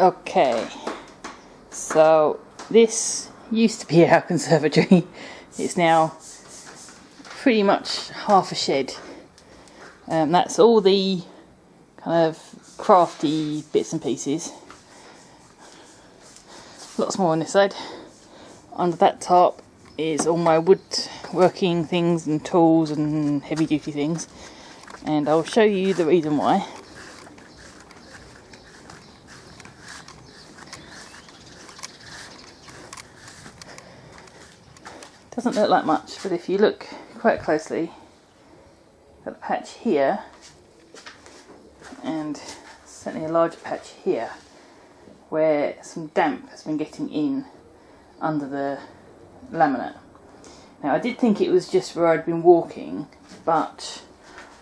Okay, so this used to be our conservatory. It's now pretty much half a shed. That's all the kind of crafty bits and pieces. Lots more on this side. Under that tarp is all my woodworking things and tools and heavy duty things, and I'll show you the reason why. Doesn't look like much, but if you look quite closely, got a patch here and certainly a larger patch here where some damp has been getting in under the laminate. Now I did think it was just where I'd been walking, but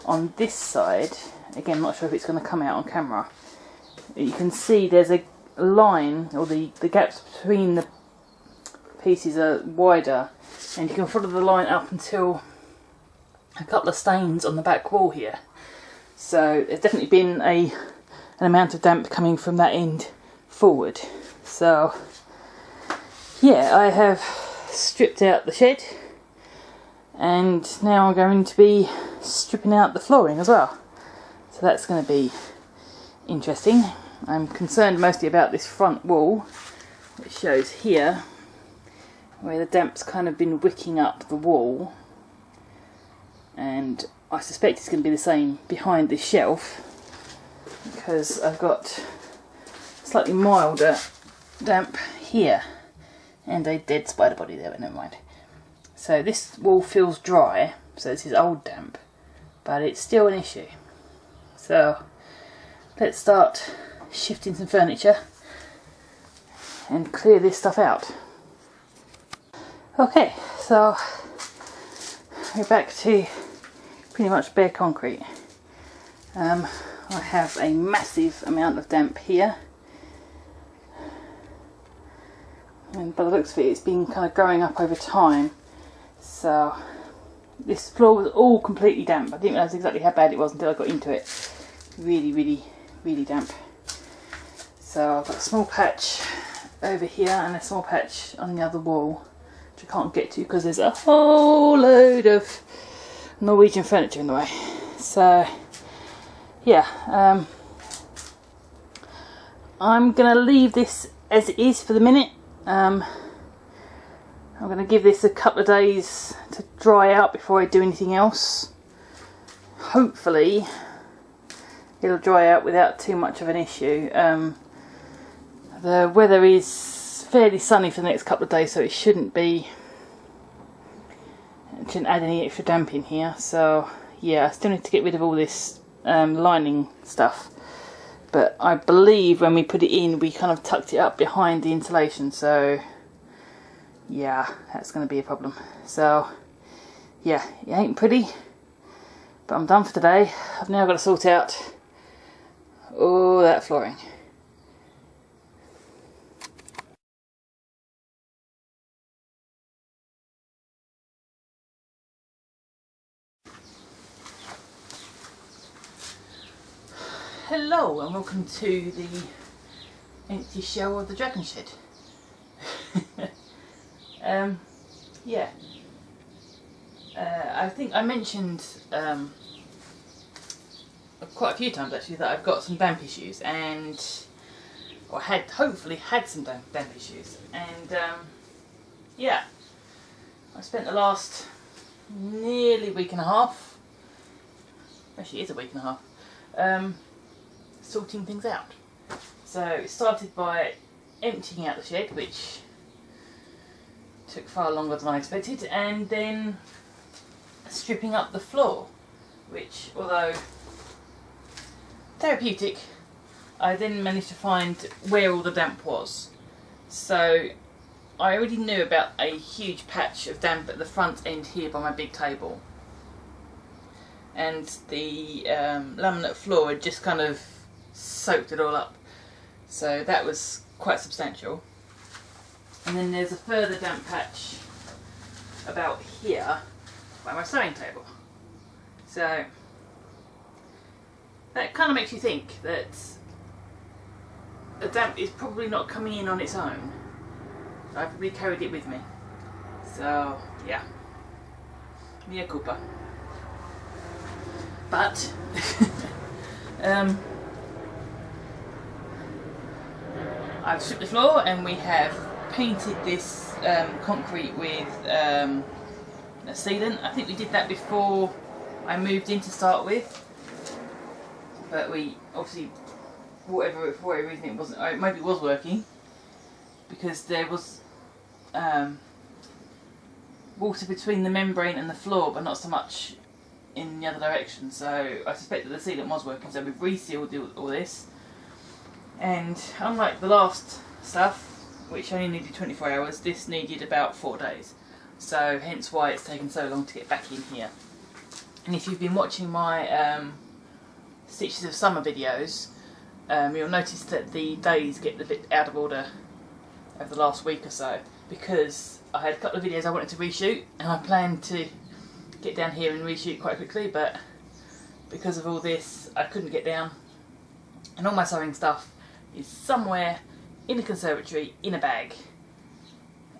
on this side, again, I'm not sure if it's going to come out on camera, you can see there's a line, or the gaps between the pieces are wider, and you can follow the line up until a couple of stains on the back wall here. So there's definitely been an amount of damp coming from that end forward. So yeah, I have stripped out the shed, and now I'm going to be stripping out the flooring as well. So that's going to be interesting. I'm concerned mostly about this front wall, which shows here where the damp's kind of been wicking up the wall, and I suspect it's going to be the same behind this shelf, because I've got slightly milder damp here and a dead spider body there, but never mind. So this wall feels dry, so this is old damp, but it's still an issue. So let's start shifting some furniture and clear this stuff out. Okay, so we're back to pretty much bare concrete. I have a massive amount of damp here, and by the looks of it, it's been kind of growing up over time. So this floor was all completely damp. I didn't realise exactly how bad it was until I got into it. Really damp. So I've got a small patch over here and a small patch on the other wall, which I can't get to because there's a whole load of Norwegian furniture in the way. So yeah, I'm going to leave this as it is for the minute. I'm going to give this a couple of days to dry out before I do anything else. Hopefully it'll dry out without too much of an issue. The weather is fairly sunny for the next couple of days, so it shouldn't add any extra damp in here. So yeah, I still need to get rid of all this lining stuff, but I believe when we put it in we kind of tucked it up behind the insulation, so yeah, that's going to be a problem. So yeah, it ain't pretty, but I'm done for today. I've now got to sort out all that flooring. Hello and welcome to the empty shell of the dragon shed. Yeah, I think I mentioned quite a few times actually that I've got some damp issues, or hopefully had some damp issues, and yeah, I spent the last nearly week and a half, actually it is a week and a half, sorting things out. So it started by emptying out the shed, which took far longer than I expected, and then stripping up the floor, which, although therapeutic, I then managed to find where all the damp was. So I already knew about a huge patch of damp at the front end here by my big table, and the laminate floor had just kind of soaked it all up, so that was quite substantial. And then there's a further damp patch about here by my sewing table. So that kind of makes you think that the damp is probably not coming in on its own. So I probably carried it with me. So yeah, mea culpa. But I've stripped the floor and we have painted this concrete with a sealant. I think we did that before I moved in to start with, but we obviously, for whatever reason, it wasn't. Maybe it was working because there was water between the membrane and the floor, but not so much in the other direction. So I suspect that the sealant was working. So we've resealed all this, and unlike the last stuff, which only needed 24 hours, this needed about 4 days. So hence why it's taken so long to get back in here. And if you've been watching my Stitches of Summer videos, you'll notice that the days get a bit out of order over the last week or so, because I had a couple of videos I wanted to reshoot and I planned to get down here and reshoot quite quickly, but because of all this I couldn't get down, and all my sewing stuff is somewhere in the conservatory in a bag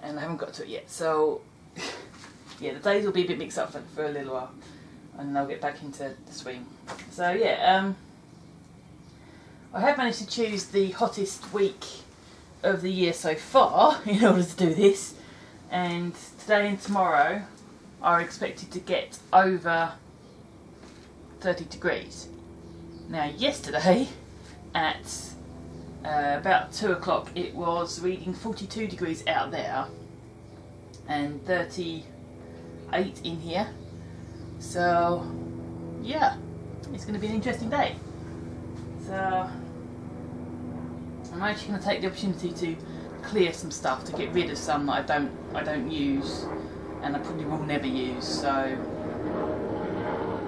and I haven't got to it yet. So yeah, the days will be a bit mixed up for a little while and then I'll get back into the swing. So yeah, I have managed to choose the hottest week of the year so far in order to do this, and today and tomorrow are expected to get over 30 degrees. Now yesterday at about 2 o'clock it was reading 42 degrees out there and 38 in here. So yeah, it's going to be an interesting day. So I'm actually going to take the opportunity to clear some stuff, to get rid of some that I don't use and I probably will never use. So I'm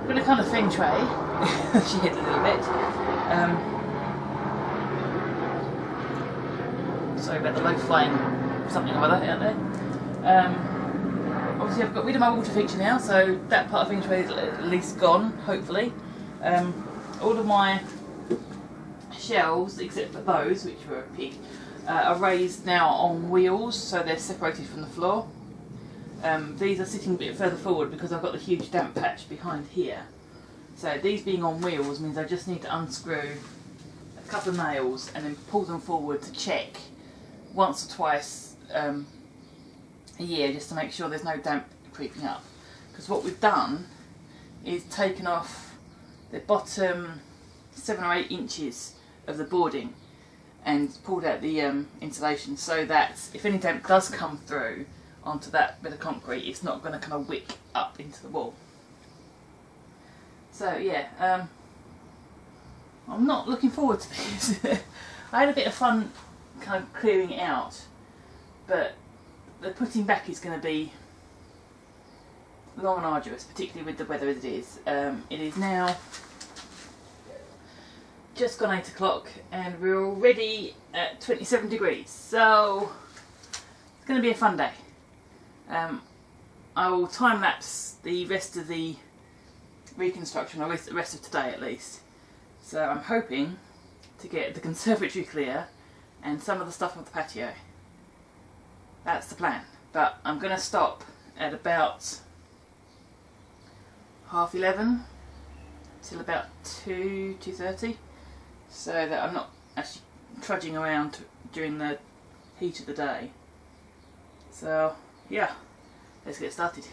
going to kind of feng shui shed a little bit. Sorry about the low flying something or other out there. Obviously I've got rid of my water feature now, so that part of feng shui is at least gone, hopefully. All of my shelves, except for those, which were a pig, are raised now on wheels, so they're separated from the floor. These are sitting a bit further forward because I've got the huge damp patch behind here. So these being on wheels means I just need to unscrew a couple of nails and then pull them forward to check once or twice a year, just to make sure there's no damp creeping up. Because what we've done is taken off the bottom 7 or 8 inches of the boarding and pulled out the insulation, so that if any damp does come through onto that bit of concrete, it's not going to kind of wick up into the wall. So yeah, I'm not looking forward to this. I had a bit of fun kind of clearing it out, but the putting back is going to be long and arduous, particularly with the weather as it is. It is now just gone 8 o'clock and we're already at 27 degrees, so it's going to be a fun day. I will time lapse the rest of the reconstruction, or the rest of today at least. So I'm hoping to get the conservatory clear and some of the stuff on the patio. That's the plan, but I'm going to stop at about 11:30 till about 2:30, so that I'm not actually trudging around during the heat of the day. So yeah, let's get started.